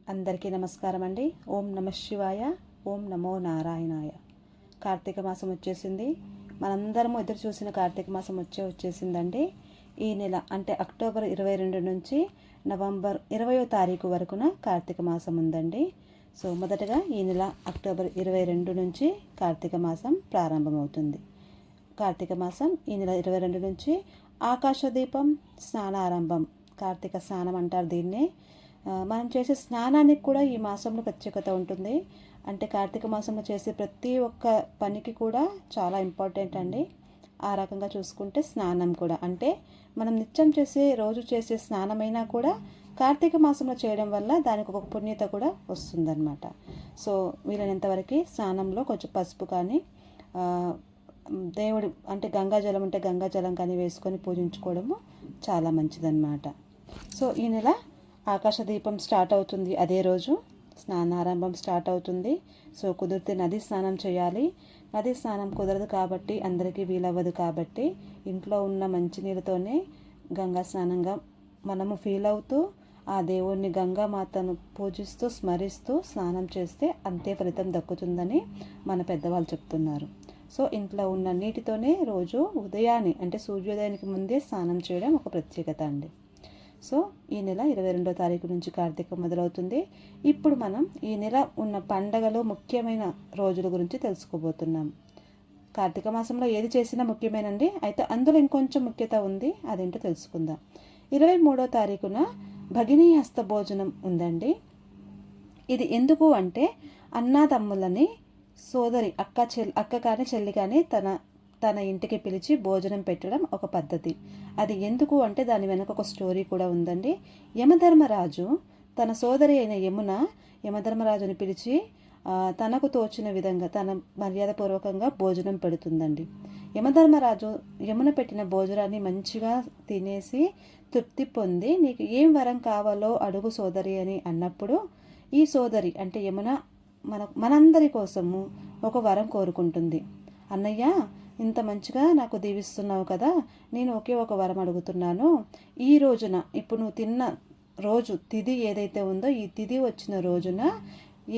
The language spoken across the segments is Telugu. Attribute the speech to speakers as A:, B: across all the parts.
A: అందరికీ నమస్కారం అండి. ఓం నమ శివాయ, ఓం నమో నారాయణాయ. కార్తీక మాసం వచ్చేసింది. మనందరము ఎదురు చూసిన కార్తీక మాసం వచ్చేసిందండి. ఈ నెల అంటే అక్టోబర్ 22 నుంచి నవంబర్ 20వ తారీఖు వరకున కార్తీక మాసం ఉందండి. సో మొదటగా ఈ నెల అక్టోబర్ 22 నుంచి కార్తీక మాసం ప్రారంభమవుతుంది. కార్తీక మాసం ఈ నెల 22 నుంచి ఆకాశ దీపం స్నానారంభం, కార్తీక స్నానం అంటారు దీన్నే. మనం చేసే స్నానానికి కూడా ఈ మాసంలో ప్రత్యేకత ఉంటుంది. అంటే కార్తీక మాసంలో చేసే ప్రతి ఒక్క పనికి కూడా చాలా ఇంపార్టెంట్ అండి. ఆ రకంగా చూసుకుంటే స్నానం కూడా, అంటే మనం నిత్యం రోజు చేసే స్నానమైనా కూడా కార్తీక మాసంలో చేయడం వల్ల దానికి ఒక పుణ్యత కూడా వస్తుందన్నమాట. సో వీలైనంతవరకు స్నానంలో కొంచెం పసుపు కానీ దేవుడు అంటే గంగాజలం ఉంటే గంగాజలం కానీ వేసుకొని పూజించుకోవడము చాలా మంచిదన్నమాట. సో ఈ నెల ఆకాశ దీపం స్టార్ట్ అవుతుంది, అదే రోజు స్నానారంభం స్టార్ట్ అవుతుంది. సో కుదిరితే నది స్నానం చేయాలి. నది స్నానం కుదరదు కాబట్టి, అందరికీ వీలవ్వదు కాబట్టి ఇంట్లో ఉన్న మంచినీళ్ళతోనే గంగా స్నానంగా మనము ఫీల్ అవుతూ ఆ దేవుణ్ణి గంగామాతను పూజిస్తూ స్మరిస్తూ స్నానం చేస్తే అంతే ఫలితం దక్కుతుందని మన పెద్దవాళ్ళు చెప్తున్నారు. సో ఇంట్లో ఉన్న నీటితోనే రోజు ఉదయాన్నే అంటే సూర్యోదయానికి ముందే స్నానం చేయడం ఒక ప్రత్యేకత అండి. సో ఈ నెల 22వ తారీఖు నుంచి కార్తీకం మొదలవుతుంది. ఇప్పుడు మనం ఈ నెల ఉన్న పండగలు ముఖ్యమైన రోజుల గురించి తెలుసుకోబోతున్నాం. కార్తీక మాసంలో ఏది చేసినా ముఖ్యమేనండి, అయితే అందులో ఇంకొంచెం ముఖ్యత ఉంది, అదేంటో తెలుసుకుందాం. 23వ తారీఖున భగినీ హస్త భోజనం ఉందండి. ఇది ఎందుకు అంటే అన్నాతమ్ములని సోదరి అక్క కానీ చెల్లి కానీ తన ఇంటికి పిలిచి భోజనం పెట్టడం ఒక పద్ధతి. అది ఎందుకు అంటే దాని వెనక ఒక స్టోరీ కూడా ఉందండి. యమధర్మరాజు తన సోదరి అయిన యమధర్మరాజుని పిలిచి తనకు తోచిన విధంగా తన మర్యాదపూర్వకంగా భోజనం పెడుతుందండి. యమధర్మరాజు యమున పెట్టిన భోజనాన్ని మంచిగా తినేసి తృప్తి పొంది, నీకు ఏం వరం కావాలో అడుగు సోదరి అని అన్నప్పుడు ఈ సోదరి అంటే యమున మనందరి కోసము ఒక వరం కోరుకుంటుంది. అన్నయ్య, ఇంత మంచిగా నాకు దీవిస్తున్నావు కదా, నేను ఒకే ఒక వరం అడుగుతున్నాను. ఈ రోజున ఇప్పుడు నువ్వు తిన్న రోజు తిథి ఏదైతే ఉందో, ఈ తిథి వచ్చిన రోజున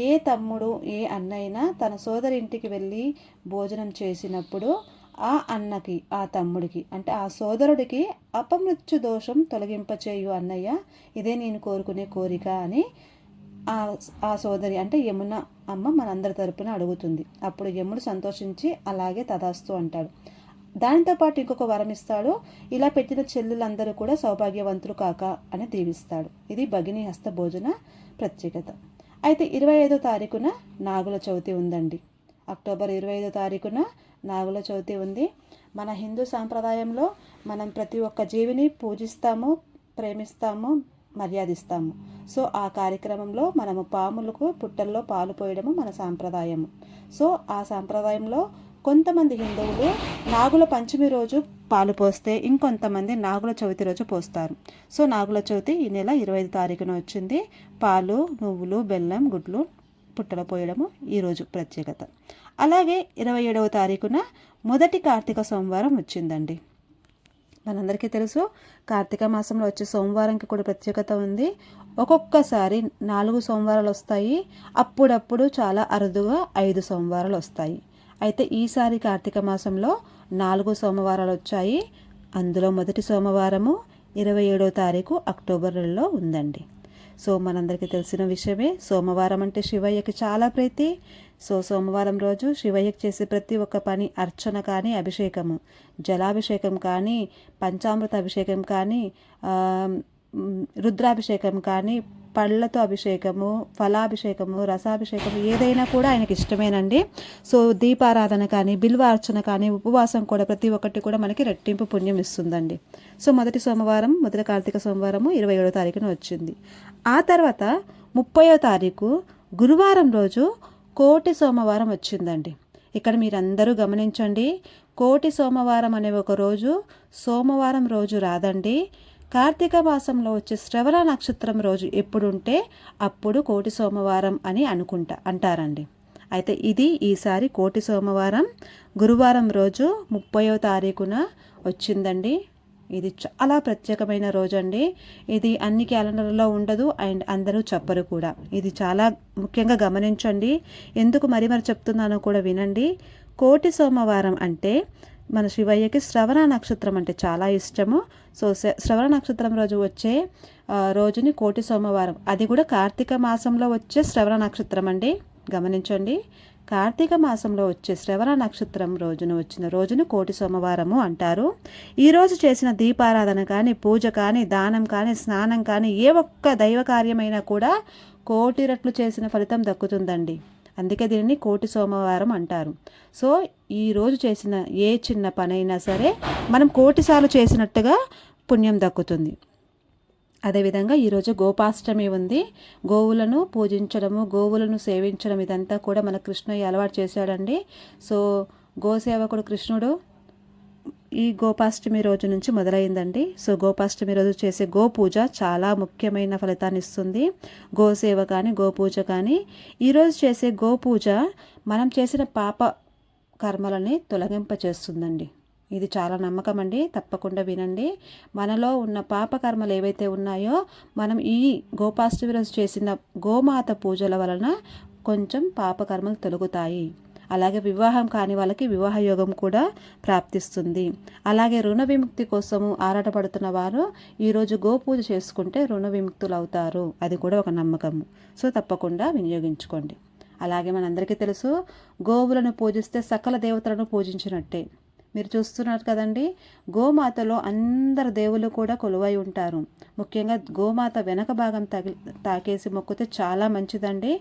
A: ఏ తమ్ముడు ఏ అన్నైనా తన సోదరి ఇంటికి వెళ్ళి భోజనం చేసినప్పుడు ఆ అన్నకి ఆ తమ్ముడికి అంటే ఆ సోదరుడికి అపమృత్యు దోషం తొలగింపచేయు అన్నయ్య, ఇదే నేను కోరుకునే కోరిక అని ఆ సోదరి అంటే యమున అమ్మ మనందరి తరపున అడుగుతుంది. అప్పుడు యముడు సంతోషించి అలాగే తదాస్తు అంటాడు. దానితో పాటు ఇంకొక వరం ఇస్తాడు. ఇలా పెట్టిన చెల్లులందరూ కూడా సౌభాగ్యవంతులు కాక అని దీవిస్తాడు. ఇది భగినీ హస్త భోజన ప్రత్యేకత. అయితే 25వ తారీఖున నాగుల చవితి ఉందండి. అక్టోబర్ 25వ తారీఖున నాగుల చవితి ఉంది. మన హిందూ సాంప్రదాయంలో మనం ప్రతి ఒక్క జీవిని పూజిస్తాము, ప్రేమిస్తాము, మర్యాదిస్తాము. సో ఆ కార్యక్రమంలో మనము పాములకు పుట్టల్లో పాలు పోయడము మన సాంప్రదాయము. సో ఆ సాంప్రదాయంలో కొంతమంది హిందువులు నాగుల పంచమి రోజు పాలు పోస్తే, ఇంకొంతమంది నాగుల చవితి రోజు పోస్తారు. సో నాగుల చవితి ఈ నెల 25 తారీఖున వచ్చింది. పాలు, నువ్వులు, బెల్లం, గుడ్లు పుట్టలో పోయడము ఈరోజు ప్రత్యేకత. అలాగే 27వ తారీఖున మొదటి కార్తీక సోమవారం వచ్చిందండి. మనందరికీ తెలుసు కార్తీక మాసంలో వచ్చే సోమవారంకి కూడా ప్రత్యేకత ఉంది. ఒక్కొక్కసారి 4 సోమవారాలు వస్తాయి, అప్పుడప్పుడు చాలా అరుదుగా 5 సోమవారాలు వస్తాయి. అయితే ఈసారి కార్తీక మాసంలో 4 సోమవారాలు వచ్చాయి. అందులో మొదటి సోమవారము 27వ తారీఖు అక్టోబర్ నెలలో ఉందండి. సో మనందరికీ తెలిసిన విషయమే, సోమవారం అంటే శివయ్యకి చాలా ప్రీతి. సో సోమవారం రోజు శివయ్యకి చేసే ప్రతి ఒక్క పని, అర్చన కానీ, అభిషేకము, జలాభిషేకం కానీ, పంచామృత అభిషేకం కానీ, రుద్రాభిషేకం కానీ, పళ్ళతో అభిషేకము, ఫలాభిషేకము, రసాభిషేకము ఏదైనా కూడా ఆయనకి ఇష్టమేనండి. సో దీపారాధన కానీ, బిల్వ అర్చన కానీ, ఉపవాసం కూడా ప్రతి ఒక్కటి కూడా మనకి రెట్టింపు పుణ్యం ఇస్తుందండి. సో మొదటి కార్తీక సోమవారము 27వ తారీఖున వచ్చింది. ఆ తర్వాత 30వ తారీఖు గురువారం రోజు కోటి సోమవారం వచ్చిందండి. ఇక్కడ మీరందరూ గమనించండి, కోటి సోమవారం అనే ఒక రోజు సోమవారం రోజు రాదండి. కార్తీక మాసంలో వచ్చే శ్రవణ నక్షత్రం రోజు ఎప్పుడుంటే అప్పుడు కోటి సోమవారం అని అంటారండి. అయితే ఇది ఈసారి కోటి సోమవారం గురువారం రోజు 30వ తారీఖున వచ్చిందండి. ఇది చాలా ప్రత్యేకమైన రోజు అండి. ఇది అన్ని క్యాలెండర్లో ఉండదు అండ్ అందరూ చెప్పరు కూడా. ఇది చాలా ముఖ్యంగా గమనించండి. ఎందుకు మరి చెప్తున్నానో కూడా వినండి. కోటి సోమవారం అంటే మన శివయ్యకి శ్రవణ నక్షత్రం అంటే చాలా ఇష్టము. సో శ్రవణ నక్షత్రం రోజు వచ్చే రోజుని కోటి సోమవారం, అది కూడా కార్తీక మాసంలో వచ్చే శ్రవణ నక్షత్రం అండి. గమనించండి, కార్తీక మాసంలో వచ్చే శ్రవణ నక్షత్రం రోజున వచ్చిన రోజును కోటి సోమవారము అంటారు. ఈరోజు చేసిన దీపారాధన కానీ, పూజ కానీ, దానం కానీ, స్నానం కానీ, ఏ ఒక్క దైవ కార్యమైనా కూడా కోటి రెట్లు చేసిన ఫలితం దక్కుతుందండి. అందుకే దీనిని కోటి సోమవారం అంటారు. సో ఈరోజు చేసిన ఏ చిన్న పనైనా సరే మనం కోటిసార్లు చేసినట్టుగా పుణ్యం దక్కుతుంది. అదేవిధంగా ఈరోజు గోపాష్టమి ఉంది. గోవులను పూజించడము, గోవులను సేవించడం ఇదంతా కూడా మన కృష్ణయ్య అలవాటు చేశాడండి. సో గోసేవకుడు కృష్ణుడు ఈ గోపాష్టమి రోజు నుంచి మొదలైందండి. సో గోపాష్టమి రోజు చేసే గోపూజ చాలా ముఖ్యమైన ఫలితాన్ని ఇస్తుంది. గోసేవ కానీ, గోపూజ కానీ. ఈరోజు చేసే గోపూజ మనం చేసిన పాప కర్మలని తొలగింపచేస్తుందండి. ఇది చాలా నమ్మకం అండి. తప్పకుండా వినండి. మనలో ఉన్న పాప కర్మలు ఏవైతే ఉన్నాయో మనం ఈ గోపాష్టమి రోజు చేసిన గోమాత పూజల వలన కొంచెం పాప కర్మలు తొలగుతాయి. అలాగే వివాహం కాని వాళ్ళకి వివాహ యోగం కూడా ప్రాప్తిస్తుంది. అలాగే రుణ విముక్తి కోసము ఆరాటపడుతున్న వారు ఈరోజు గోపూజ చేసుకుంటే రుణ విముక్తులు అవుతారు. అది కూడా ఒక నమ్మకము. సో తప్పకుండా వినియోగించుకోండి. అలాగే మనందరికీ తెలుసు, గోవులను పూజిస్తే సకల దేవతలను పూజించినట్టే. మీరు చూస్తున్నారు కదండి, గోమాతలో అందరు దేవుళ్ళు కూడా కొలువై ఉంటారు. ముఖ్యంగా గోమాత వెనక భాగం తాకేసి మొక్కితే చాలా మంచిదండి.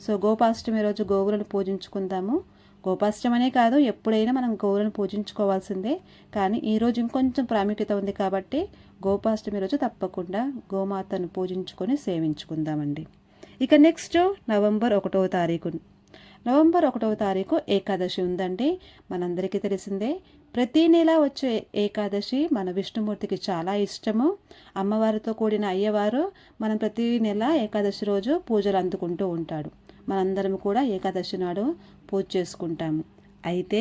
A: సో గోపాష్టమి రోజు గోవులను పూజించుకుందాము. గోపాష్టమనే కాదు, ఎప్పుడైనా మనం గోవులను పూజించుకోవాల్సిందే. కానీ ఈరోజు ఇంకొంచెం ప్రాముఖ్యత ఉంది కాబట్టి గోపాష్టమి రోజు తప్పకుండా గోమాతను పూజించుకొని సేవించుకుందామండి. ఇక నెక్స్ట్ నవంబర్ 1వ తారీఖు. నవంబర్ 1వ తారీఖు ఏకాదశి ఉందండి. మనందరికీ తెలిసిందే, ప్రతి నెల వచ్చే ఏకాదశి మన విష్ణుమూర్తికి చాలా ఇష్టము. అమ్మవారితో కూడిన అయ్యవారు మనం ప్రతి నెల ఏకాదశి రోజు పూజలు అందుకుంటూ ఉంటాడు. మనందరం కూడా ఏకాదశి నాడు పూజ చేసుకుంటాము. అయితే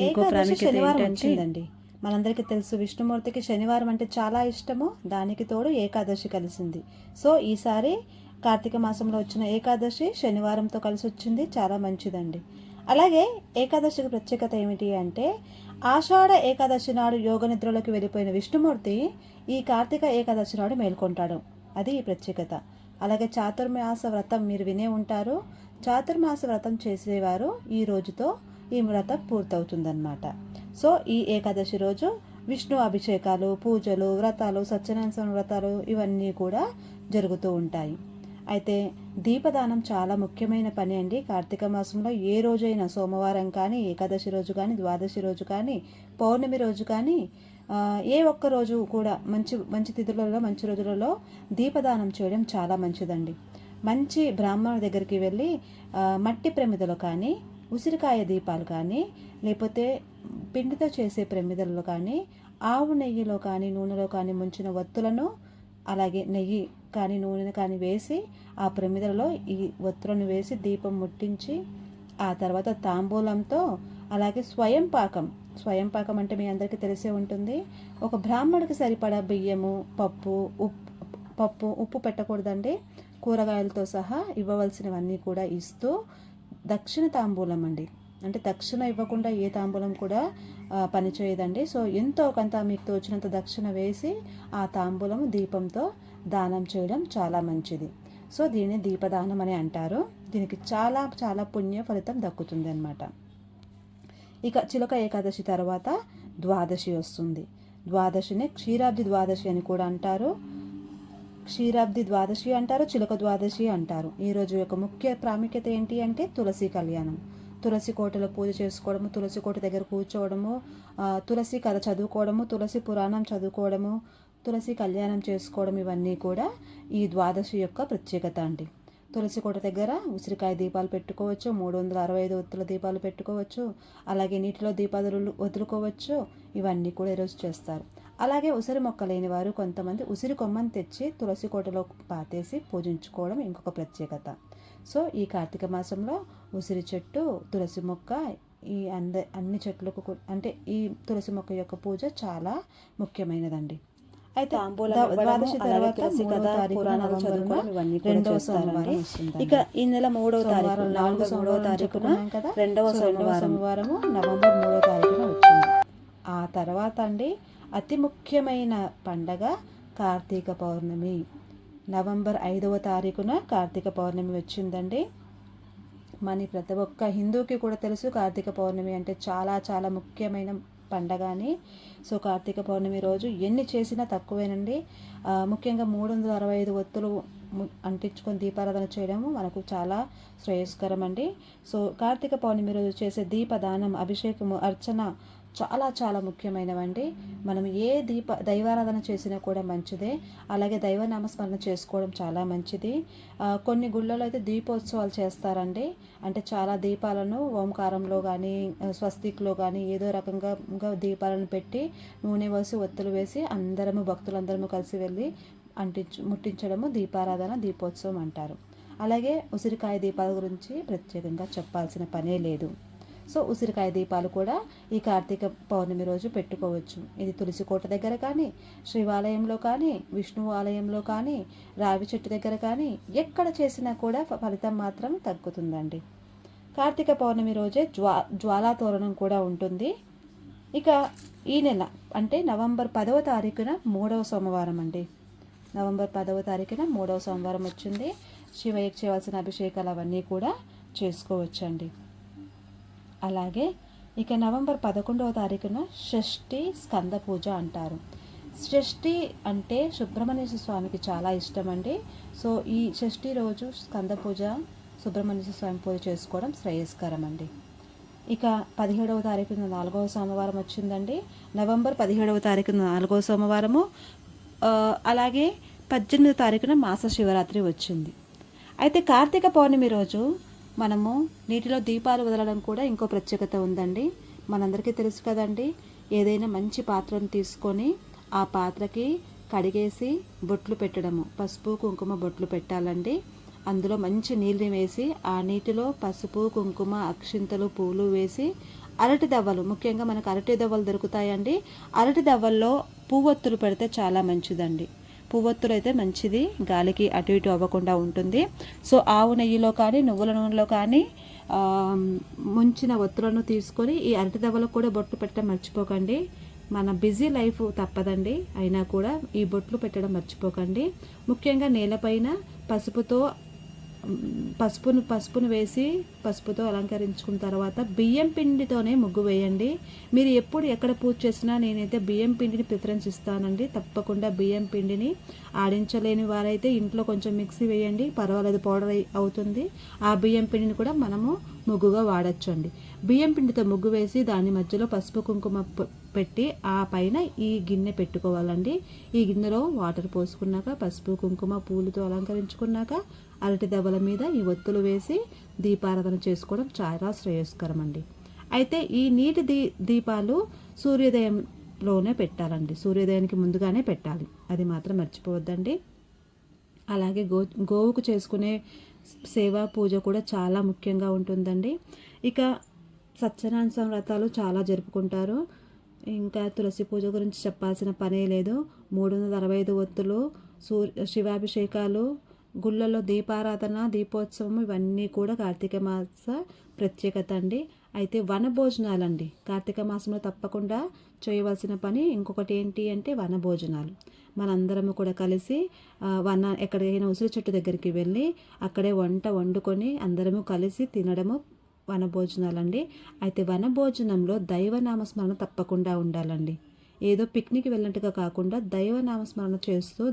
A: ఇంకో ప్రాముఖ్యత ఏంటంటే, మనందరికీ తెలుసు విష్ణుమూర్తికి శనివారం అంటే చాలా ఇష్టము. దానికి తోడు ఏకాదశి కలిసింది. సో ఈసారి కార్తీక మాసంలో వచ్చిన ఏకాదశి శనివారంతో కలిసి వచ్చింది. చాలా మంచిదండి. అలాగే ఏకాదశికి ప్రత్యేకత ఏమిటి అంటే, ఆషాఢ ఏకాదశి నాడు యోగ నిద్రలోకి వెళ్ళిపోయిన విష్ణుమూర్తి ఈ కార్తీక ఏకాదశి నాడు మేల్కొంటాడు. అది ఈ ప్రత్యేకత. అలాగే చాతుర్మాస వ్రతం మీరు వినే ఉంటారు. చాతుర్మాస వ్రతం చేసేవారు ఈ రోజుతో ఈ వ్రతం పూర్తవుతుందన్నమాట. సో ఈ ఏకాదశి రోజు విష్ణు అభిషేకాలు, పూజలు, వ్రతాలు, సత్యనారాయణ వ్రతాలు ఇవన్నీ కూడా జరుగుతూ ఉంటాయి. అయితే దీపదానం చాలా ముఖ్యమైన పని అండి. కార్తీక మాసంలో ఏ రోజైనా సోమవారం కానీ, ఏకాదశి రోజు కానీ, ద్వాదశి రోజు కానీ, పౌర్ణమి రోజు కానీ, ఏ ఒక్క రోజు కూడా మంచి తిథులలో, మంచి రోజులలో దీపదానం చేయడం చాలా మంచిదండి. మంచి బ్రాహ్మణుడి దగ్గరికి వెళ్ళి మట్టి ప్రమిదలు కానీ, ఉసిరికాయ దీపాలు కానీ, లేకపోతే పిండితో చేసే ప్రమిదలలో కానీ, ఆవు నెయ్యిలో కానీ, నూనెలో కానీ ముంచిన వత్తులను, అలాగే నెయ్యి కానీ, నూనె కానీ వేసి ఆ ప్రమిదలలో ఈ వత్తులను వేసి దీపం ముట్టించి, ఆ తర్వాత తాంబూలంతో, అలాగే స్వయం పాకం అంటే మీ అందరికీ తెలిసే ఉంటుంది. ఒక బ్రాహ్మడికి సరిపడా బియ్యము, ఉప్పు పెట్టకూడదండి. కూరగాయలతో సహా ఇవ్వవలసినవన్నీ కూడా ఇస్తూ దక్షిణ తాంబూలం అండి. అంటే దక్షిణ ఇవ్వకుండా ఏ తాంబూలం కూడా పనిచేయదండి. సో ఎంతో కొంత మీకు తోచినంత దక్షిణ వేసి ఆ తాంబూలం దీపంతో దానం చేయడం చాలా మంచిది. సో దీన్ని దీపదానం అని అంటారు. దీనికి చాలా చాలా పుణ్య ఫలితం దక్కుతుంది అన్నమాట. ఇక చిలక ఏకాదశి తర్వాత ద్వాదశి వస్తుంది. ద్వాదశిని క్షీరాబ్ది ద్వాదశి అని కూడా అంటారు. క్షీరాబ్ది ద్వాదశి అంటారు, చిలక ద్వాదశి అంటారు. ఈరోజు యొక్క ముఖ్య ప్రాముఖ్యత ఏంటి అంటే తులసి కళ్యాణం. తులసి కోటలో పూజ చేసుకోవడము, తులసి కోట దగ్గర కూర్చోవడము, తులసి కథ చదువుకోవడము, తులసి పురాణం చదువుకోవడము, తులసి కళ్యాణం చేసుకోవడం, ఇవన్నీ కూడా ఈ ద్వాదశి యొక్క ప్రత్యేకత అండి. తులసి కోట దగ్గర ఉసిరికాయ దీపాలు పెట్టుకోవచ్చు, 365 ఒత్తుల దీపాలు పెట్టుకోవచ్చు, అలాగే నీటిలో దీపాలు వదులుకోవచ్చు. ఇవన్నీ కూడా ఈరోజు చేస్తారు. అలాగే ఉసిరి మొక్క లేని వారు కొంతమంది ఉసిరి కొమ్మని తెచ్చి తులసి కోటలో పాతేసి పూజించుకోవడం ఇంకొక ప్రత్యేకత. సో ఈ కార్తీక మాసంలో ఉసిరి చెట్టు, తులసి మొక్క, ఈ అన్ని చెట్లకు అంటే ఈ తులసి మొక్క యొక్క పూజ చాలా ముఖ్యమైనదండి. అయితే ద్వాదశి తర్వాత పురాణాలు చదువుకోవడం ఇవన్నీ రెండవ సోమవారం వస్తుంది. ఇక ఈ నెల 3వ తారీఖు నవంబర్ 3వ తారీఖున రెండవ సోమవారము నవంబర్ 3వ తారీఖున వచ్చింది. ఆ తర్వాత అండి అతి ముఖ్యమైన పండగ కార్తీక పౌర్ణమి. నవంబర్ 5వ తారీఖున కార్తీక పౌర్ణమి వచ్చిందండి. మన ప్రతి ఒక్క హిందూకి కూడా తెలుసు కార్తీక పౌర్ణమి అంటే చాలా చాలా ముఖ్యమైన పండగ అని. సో కార్తీక పౌర్ణమి రోజు ఎన్ని చేసినా తక్కువేనండి. ముఖ్యంగా 365 ఒత్తులు అంటించుకొని దీపారాధన చేయడము మనకు చాలా శ్రేయస్కరం అండి. సో కార్తీక పౌర్ణమి రోజు చేసే దీపదానం, అభిషేకము, అర్చన చాలా చాలా ముఖ్యమైనవండి. మనం ఏ దైవారాధన చేసినా కూడా మంచిదే. అలాగే దైవనామస్మరణ చేసుకోవడం చాలా మంచిది. కొన్ని గుళ్ళలో అయితే దీపోత్సవాలు చేస్తారండి. అంటే చాలా దీపాలను ఓంకారంలో కానీ స్వస్తిక్లో కానీ ఏదో రకంగా దీపాలను పెట్టి నూనె వేసి ఒత్తులు వేసి భక్తులందరము కలిసి వెళ్ళి ముట్టించడము దీపారాధన, దీపోత్సవం అంటారు. అలాగే ఉసిరికాయ దీపాల గురించి ప్రత్యేకంగా చెప్పాల్సిన పనే లేదు. సో ఉసిరికాయ దీపాలు కూడా ఈ కార్తీక పౌర్ణమి రోజు పెట్టుకోవచ్చు. ఇది తులసి కోట దగ్గర కానీ, శివాలయంలో కానీ, విష్ణు ఆలయంలో కానీ, రావి చెట్టు దగ్గర కానీ ఎక్కడ చేసినా కూడా ఫలితం మాత్రం తగ్గుతుందండి. కార్తీక పౌర్ణమి రోజే జ్వాలా తోరణం కూడా ఉంటుంది. ఇక ఈ నెల అంటే నవంబర్ 10వ తారీఖున 3వ సోమవారం అండి. నవంబర్ 10వ తారీఖున 3వ సోమవారం వచ్చింది. శివయ్యకి చేయవలసిన అభిషేకాలు అవన్నీ కూడా చేసుకోవచ్చండి. అలాగే ఇక నవంబర్ 11వ తారీఖున షష్ఠి స్కంద పూజ అంటారు. షష్ఠి అంటే సుబ్రహ్మణ్యేశ్వర స్వామికి చాలా ఇష్టం అండి. సో ఈ షష్ఠి రోజు స్కంద పూజ, సుబ్రహ్మణ్యేశ్వర స్వామి పూజ చేసుకోవడం శ్రేయస్కరం అండి. ఇక 17వ తారీఖున 4వ సోమవారం వచ్చిందండి. నవంబర్ 17వ తారీఖున 4వ సోమవారము. అలాగే 18వ తారీఖున మాస శివరాత్రి వచ్చింది. అయితే కార్తీక పౌర్ణమి రోజు మనము నీటిలో దీపాలు వదలడం కూడా ఇంకో ప్రత్యేకత ఉందండి. మనందరికీ తెలుసు కదండి. ఏదైనా మంచి పాత్రను తీసుకొని ఆ పాత్రకి కడిగేసి బొట్లు పెట్టడము, పసుపు కుంకుమ బొట్లు పెట్టాలండి. అందులో మంచి నీళ్ళని వేసి ఆ నీటిలో పసుపు కుంకుమ అక్షింతలు పూలు వేసి అరటి దవ్వలు, ముఖ్యంగా మనకు అరటి దవ్వలు దొరుకుతాయండి. అరటి దవ్వల్లో పువ్వొత్తులు పెడితే చాలా మంచిదండి. పువ్వొత్తులు అయితే మంచిది, గాలికి అటు ఇటు అవ్వకుండా ఉంటుంది. సో ఆవు నెయ్యిలో కానీ నువ్వుల నూనెలో కానీ ముంచిన ఒత్తులను తీసుకొని ఈ అరటి దవ్వలకు కూడా బొట్లు పెట్టడం మర్చిపోకండి. మన బిజీ లైఫ్ తప్పదండి, అయినా కూడా ఈ బొట్లు పెట్టడం మర్చిపోకండి. ముఖ్యంగా నేలపైన పసుపును వేసి పసుపుతో అలంకరించుకున్న తర్వాత బియ్యం పిండితోనే ముగ్గు వేయండి. మీరు ఎక్కడ పూజ చేసినా నేనైతే బియ్యం పిండిని ప్రిఫరెన్స్ ఇస్తానండి. తప్పకుండా బియ్యం పిండిని ఆడించలేని వారైతే ఇంట్లో కొంచెం మిక్సీ వేయండి, పర్వాలేదు, పౌడర్ అవుతుంది. ఆ బియ్యం పిండిని కూడా మనము ముగ్గుగా వాడచ్చండి. బియ్యం పిండితో ముగ్గు వేసి దాని మధ్యలో పసుపు కుంకుమ పెట్టి ఆ పైన ఈ గిన్నె పెట్టుకోవాలండి. ఈ గిన్నెలో వాటర్ పోసుకున్నాక పసుపు కుంకుమ పూలతో అలంకరించుకున్నాక అరటి దవ్వల మీద ఈ ఒత్తులు వేసి దీపారాధన చేసుకోవడం చాలా శ్రేయస్కరం అండి. అయితే ఈ నీటి దీపాలు సూర్యోదయంలోనే పెట్టాలండి. సూర్యోదయానికి ముందుగానే పెట్టాలి, అది మాత్రం మర్చిపోవద్దండి. అలాగే గోవుకు చేసుకునే సేవా పూజ కూడా చాలా ముఖ్యంగా ఉంటుందండి. ఇక సత్యనారాయణ వ్రతాలు చాలా జరుపుకుంటారు. ఇంకా తులసి పూజ గురించి చెప్పాల్సిన పనే లేదు. 365 ఒత్తులు, శివాభిషేకాలు, గుళ్ళల్లో దీపారాధన, దీపోత్సవం ఇవన్నీ కూడా కార్తీక మాస ప్రత్యేకత అండి. అయితే వనభోజనాలండి. కార్తీక మాసంలో తప్పకుండా చేయవలసిన పని ఇంకొకటి ఏంటి అంటే వనభోజనాలు. మనందరము కూడా కలిసి ఎక్కడికైనా ఉసిరి చెట్టు దగ్గరికి వెళ్ళి అక్కడే వంట వండుకొని అందరము కలిసి తినడము వనభోజనాలండి. అయితే వనభోజనంలో దైవనామస్మరణ తప్పకుండా ఉండాలండి. ఏదో పిక్నిక్ వెళ్ళినట్టుగా కాకుండా దైవనామస్మరణ చేస్తూ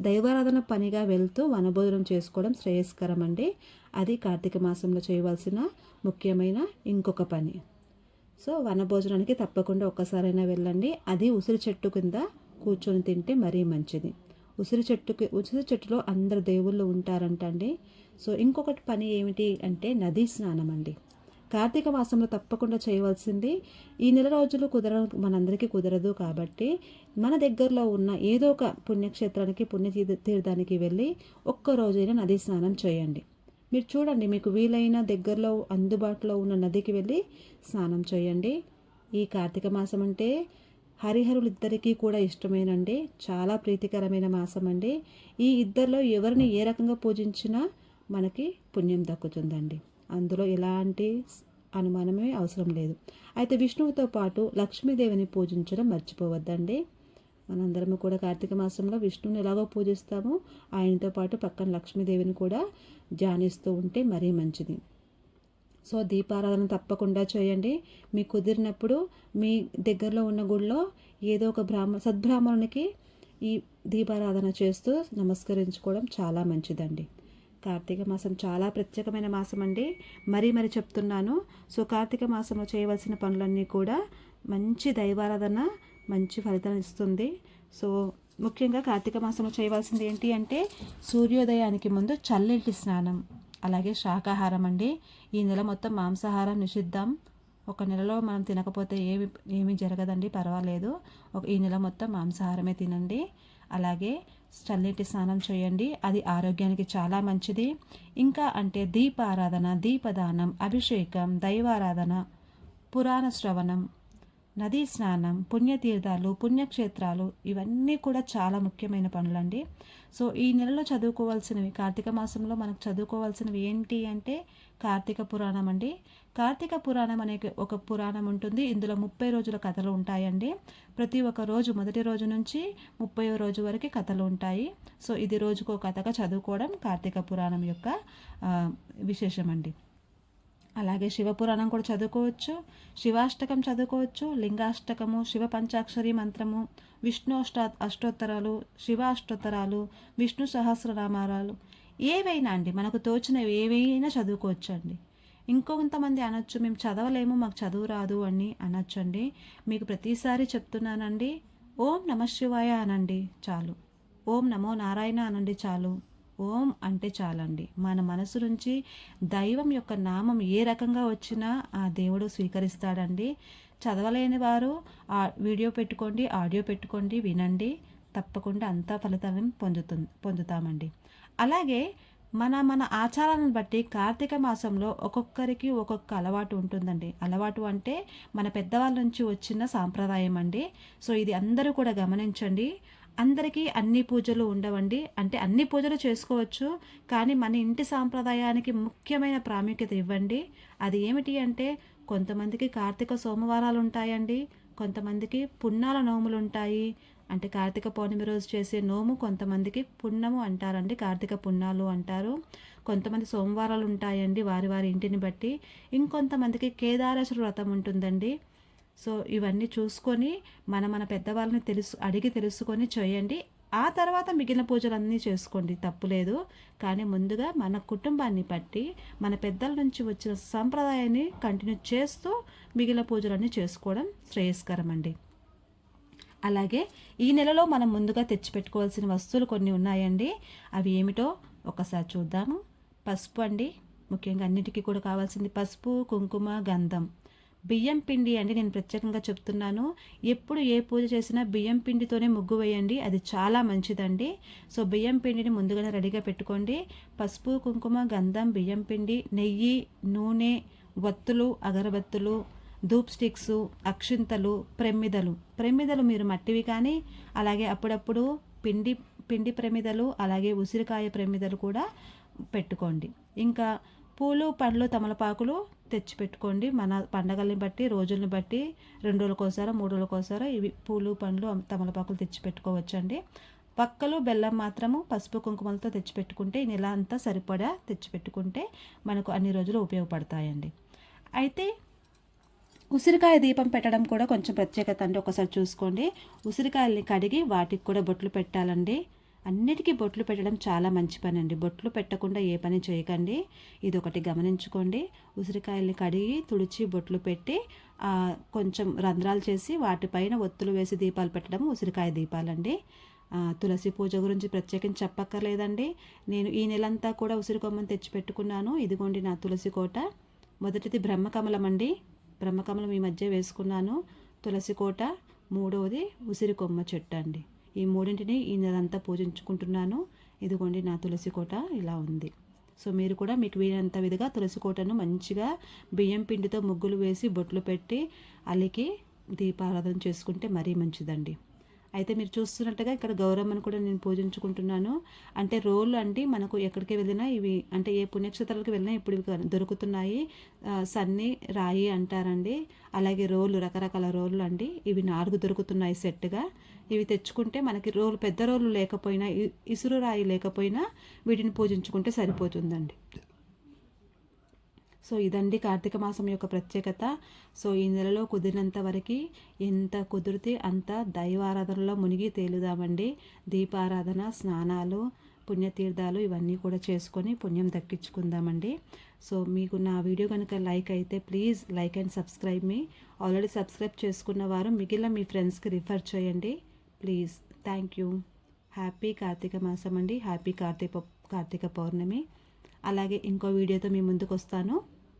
A: దైవారాధన పనిగా వెళ్తూ వనభోజనం చేసుకోవడం శ్రేయస్కరం అండి. అది కార్తీక మాసంలో చేయవలసిన ముఖ్యమైన ఇంకొక పని. సో వనభోజనానికి తప్పకుండా ఒక్కసారైనా వెళ్ళండి. అది ఉసిరి చెట్టు కింద కూర్చొని తింటే మరీ మంచిది. ఉసిరి చెట్టులో అందరు దేవుళ్ళు ఉంటారంటండి. సో ఇంకొకటి పని ఏమిటి అంటే నదీ స్నానం అండి. కార్తీక మాసంలో తప్పకుండా చేయవలసింది. ఈ నెల రోజులు మనందరికీ కుదరదు కాబట్టి మన దగ్గరలో ఉన్న ఏదో ఒక పుణ్యక్షేత్రానికి పుణ్యతీర్థానికి వెళ్ళి ఒక్కరోజైనా నదీ స్నానం చేయండి. మీరు చూడండి, మీకు వీలైన దగ్గరలో అందుబాటులో ఉన్న నదికి వెళ్ళి స్నానం చేయండి. ఈ కార్తీక మాసం అంటే హరిహరులిద్దరికీ కూడా ఇష్టమేనండి. చాలా ప్రీతికరమైన మాసం అండి. ఈ ఇద్దరిలో ఎవరిని ఏ రకంగా పూజించినా మనకి పుణ్యం దక్కుతుందండి. అందులో ఎలాంటి అనుమానమే అవసరం లేదు. అయితే విష్ణువుతో పాటు లక్ష్మీదేవిని పూజించడం మర్చిపోవద్దండి. మనందరము కూడా కార్తీక మాసంలో విష్ణువుని ఎలాగో పూజిస్తామో ఆయనతో పాటు పక్కన లక్ష్మీదేవిని కూడా ధ్యానిస్తూ ఉంటే మరీ మంచిది. సో దీపారాధన తప్పకుండా చేయండి. మీకు కుదిరినప్పుడు మీ దగ్గరలో ఉన్న గుడిలో ఏదో ఒక సద్బ్రాహ్మణునికి ఈ దీపారాధన చేస్తూ నమస్కరించుకోవడం చాలా మంచిదండి. కార్తీక మాసం చాలా ప్రత్యేకమైన మాసం అండి. మరీ చెప్తున్నాను. సో కార్తీక మాసంలో చేయవలసిన పనులన్నీ కూడా మంచి దైవారాధన మంచి ఫలితం ఇస్తుంది. సో ముఖ్యంగా కార్తీక మాసంలో చేయవలసింది ఏంటి అంటే సూర్యోదయానికి ముందు చల్లటి స్నానం, అలాగే శాకాహారం అండి. ఈ నెల మొత్తం మాంసాహారం నిషిద్ధం. ఒక నెలలో మనం తినకపోతే ఏమీ జరగదండి, పర్వాలేదు. ఈ నెల మొత్తం మాంసాహారమే తినండి. అలాగే చల్లటి స్నానం చేయండి, అది ఆరోగ్యానికి చాలా మంచిది. ఇంకా అంటే దీపారాధన, దీపదానం, అభిషేకం, దైవారాధన, పురాణ శ్రవణం, నదీ స్నానం, పుణ్యతీర్థాలు, పుణ్యక్షేత్రాలు ఇవన్నీ కూడా చాలా ముఖ్యమైన పనులండి. సో ఈ నెలలో చదువుకోవాల్సినవి, కార్తీక మాసంలో మనకు చదువుకోవాల్సినవి ఏంటి అంటే కార్తీక పురాణం అండి. కార్తీక పురాణం అనే ఒక పురాణం ఉంటుంది. ఇందులో 30 రోజుల కథలు ఉంటాయండి. ప్రతి ఒక్క రోజు మొదటి రోజు నుంచి 30వ రోజు వరకు కథలు ఉంటాయి. సో ఇది రోజుకో కథగా చదువుకోవడం కార్తీక పురాణం యొక్క విశేషం అండి. అలాగే శివపురాణం కూడా చదువుకోవచ్చు, శివాష్టకం చదువుకోవచ్చు, లింగాష్టకము, శివ పంచాక్షరి మంత్రము, విష్ణు అష్టోత్తరాలు, శివ అష్టోత్తరాలు, విష్ణు సహస్రనామాలు ఏవైనా అండి, మనకు తోచినవి ఏవైనా చదువుకోవచ్చు అండి. ఇంకొంతమంది అనొచ్చు మేము చదవలేము, మాకు చదువు రాదు అని అనొచ్చండి. మీకు ప్రతిసారి చెప్తున్నానండి, ఓం నమ శివాయ అనండి చాలు, ఓం నమో నారాయణ అనండి చాలు. ఓం అంటే చాలండి. మన మనసు నుంచి దైవం యొక్క నామం ఏ రకంగా వచ్చినా ఆ దేవుడు స్వీకరిస్తాడండి. చదవలేని వారు ఆ వీడియో పెట్టుకోండి, ఆడియో పెట్టుకోండి, వినండి, తప్పకుండా అంతా ఫలితాలను పొందుతామండి. అలాగే మన ఆచారాలను బట్టి కార్తీక మాసంలో ఒక్కొక్కరికి ఒక్కొక్క అలవాటు ఉంటుందండి. అలవాటు అంటే మన పెద్దవాళ్ళ నుంచి వచ్చిన సాంప్రదాయం అండి. సో ఇది అందరూ కూడా గమనించండి. అందరికీ అన్ని పూజలు ఉండవండి, అంటే అన్ని పూజలు చేసుకోవచ్చు, కానీ మన ఇంటి సాంప్రదాయానికి ముఖ్యమైన ప్రాముఖ్యత ఇవ్వండి. అది ఏమిటి అంటే కొంతమందికి కార్తీక సోమవారాలు ఉంటాయండి, కొంతమందికి పున్నాల నోములు ఉంటాయి. అంటే కార్తీక పౌర్ణమి రోజు చేసే నోము కొంతమందికి పున్నము అంటారండి, కార్తీక పున్నాలు అంటారు. కొంతమంది సోమవారాలు ఉంటాయండి వారి ఇంటిని బట్టి. ఇంకొంతమందికి కేదారేశ్వర వ్రతం ఉంటుందండి. సో ఇవన్నీ చూసుకొని మన పెద్దవాళ్ళని అడిగి తెలుసుకొని చేయండి. ఆ తర్వాత మిగిలిన పూజలన్నీ చేసుకోండి, తప్పులేదు. కానీ ముందుగా మన కుటుంబాన్ని బట్టి మన పెద్దల నుంచి వచ్చిన సంప్రదాయాన్ని కంటిన్యూ చేస్తూ మిగిలిన పూజలన్నీ చేసుకోవడం శ్రేయస్కరం అండి. అలాగే ఈ నెలలో మనం ముందుగా తెచ్చిపెట్టుకోవాల్సిన వస్తువులు కొన్ని ఉన్నాయండి. అవి ఏమిటో ఒకసారి చూద్దాము. పసుపు అండి, ముఖ్యంగా అన్నిటికీ కూడా కావాల్సింది పసుపు, కుంకుమ, గంధం, బియ్యం పిండి అండి. నేను ప్రత్యేకంగా చెప్తున్నాను, ఎప్పుడు ఏ పూజ చేసినా బియ్యం పిండితోనే ముగ్గు వేయండి, అది చాలా మంచిదండి. సో బియ్యం పిండిని ముందుగానే రెడీగా పెట్టుకోండి. పసుపు, కుంకుమ, గంధం, బియ్యం పిండి, నెయ్యి, నూనె, వత్తులు, అగరబత్తులు, ధూప్ స్టిక్స్, అక్షింతలు, ప్రమిదలు మీరు మట్టివి కానీ, అలాగే అప్పుడప్పుడు పిండి ప్రమిదలు, అలాగే ఉసిరికాయ ప్రమిదలు కూడా పెట్టుకోండి. ఇంకా పూలు, పండ్లు, తమలపాకులు తెచ్చి పెట్టుకోండి. మన పండగల్ని బట్టి, రోజుల్ని బట్టి 2 రోజులకోసారో 3 రోజులకోసారో ఇవి పూలు, పండ్లు, తమలపాకులు తెచ్చి పెట్టుకోవచ్చండి. పక్కలు, బెల్లం మాత్రము పసుపు కుంకుమలతో తెచ్చిపెట్టుకుంటే ఈ నెల అంతా సరిపడా తెచ్చిపెట్టుకుంటే మనకు అన్ని రోజులు ఉపయోగపడతాయండి. అయితే ఉసిరికాయ దీపం పెట్టడం కూడా కొంచెం ప్రత్యేకత అండి. ఒకసారి చూసుకోండి. ఉసిరికాయల్ని కడిగి వాటికి కూడా బొట్లు పెట్టాలండి. అన్నిటికీ బొట్లు పెట్టడం చాలా మంచి పని అండి. బొట్లు పెట్టకుండా ఏ పని చేయకండి, ఇది ఒకటి గమనించుకోండి. ఉసిరికాయల్ని కడిగి తుడిచి బొట్లు పెట్టి కొంచెం రంధ్రాలు చేసి వాటిపైన ఒత్తులు వేసి దీపాలు పెట్టడం ఉసిరికాయ దీపాలండి. తులసి పూజ గురించి ప్రత్యేకించి చెప్పక్కర్లేదండి. నేను ఈ నెలంతా కూడా ఉసిరి కొమ్మని తెచ్చిపెట్టుకున్నాను. ఇదిగోండి నా తులసి కోట. మొదటిది బ్రహ్మకమలం అండి, బ్రహ్మకమలం ఈ మధ్య వేసుకున్నాను. తులసి కోట, మూడవది ఉసిరి కొమ్మ చెట్టు అండి. ఈ మూడింటిని ఈ నెలంతా పూజించుకుంటున్నాను. ఇదిగోండి నా తులసి కోట ఇలా ఉంది. సో మీరు కూడా మీకు వీలంత విధిగా తులసి కోటను మంచిగా బియ్యం పిండితో ముగ్గులు వేసి బొట్లు పెట్టి అలికి దీపారాధన చేసుకుంటే మరీ మంచిదండి. అయితే మీరు చూస్తున్నట్టుగా ఇక్కడ గౌరమ్మను కూడా నేను పూజించుకుంటున్నాను. అంటే రోళ్ళు అండి మనకు ఎక్కడికి వెళ్ళినా ఇవి అంటే ఏ పుణ్యక్షేత్రాలకు వెళ్ళినా ఇప్పుడు ఇవి దొరుకుతున్నాయి. సన్ని రాయి అంటారండి. అలాగే రోళ్ళు రకరకాల రోళ్ళు అండి. ఇవి 4 దొరుకుతున్నాయి సెట్గా. ఇవి తెచ్చుకుంటే మనకి రోలు పెద్ద రోలు లేకపోయినా ఇసురు రాయి లేకపోయినా వీటిని పూజించుకుంటే సరిపోతుందండి. సో ఇదండి కార్తీక మాసం యొక్క ప్రత్యేకత. సో ఈ నెలలో కుదిరినంత వరకు ఎంత కుదిరితే అంత దైవారాధనలో మునిగి తేలుదామండి. దీపారాధన, స్నానాలు, పుణ్యతీర్థాలు ఇవన్నీ కూడా చేసుకొని పుణ్యం దక్కించుకుందామండి. సో మీకు నా వీడియో కనుక లైక్ అయితే ప్లీజ్ లైక్ అండ్ సబ్స్క్రైబ్ మీ. ఆల్రెడీ సబ్స్క్రైబ్ చేసుకున్న వారు మిగిలిన మీ ఫ్రెండ్స్కి రిఫర్ చేయండి please. Thank you. Happy Karthika మాసం అండి. హ్యాపీ కార్తీక పౌర్ణమి. అలాగే ఇంకో వీడియోతో మీ ముందుకు వస్తాను.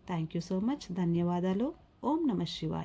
A: Thank you so much. ధన్యవాదాలు. ఓం నమః శివాయ.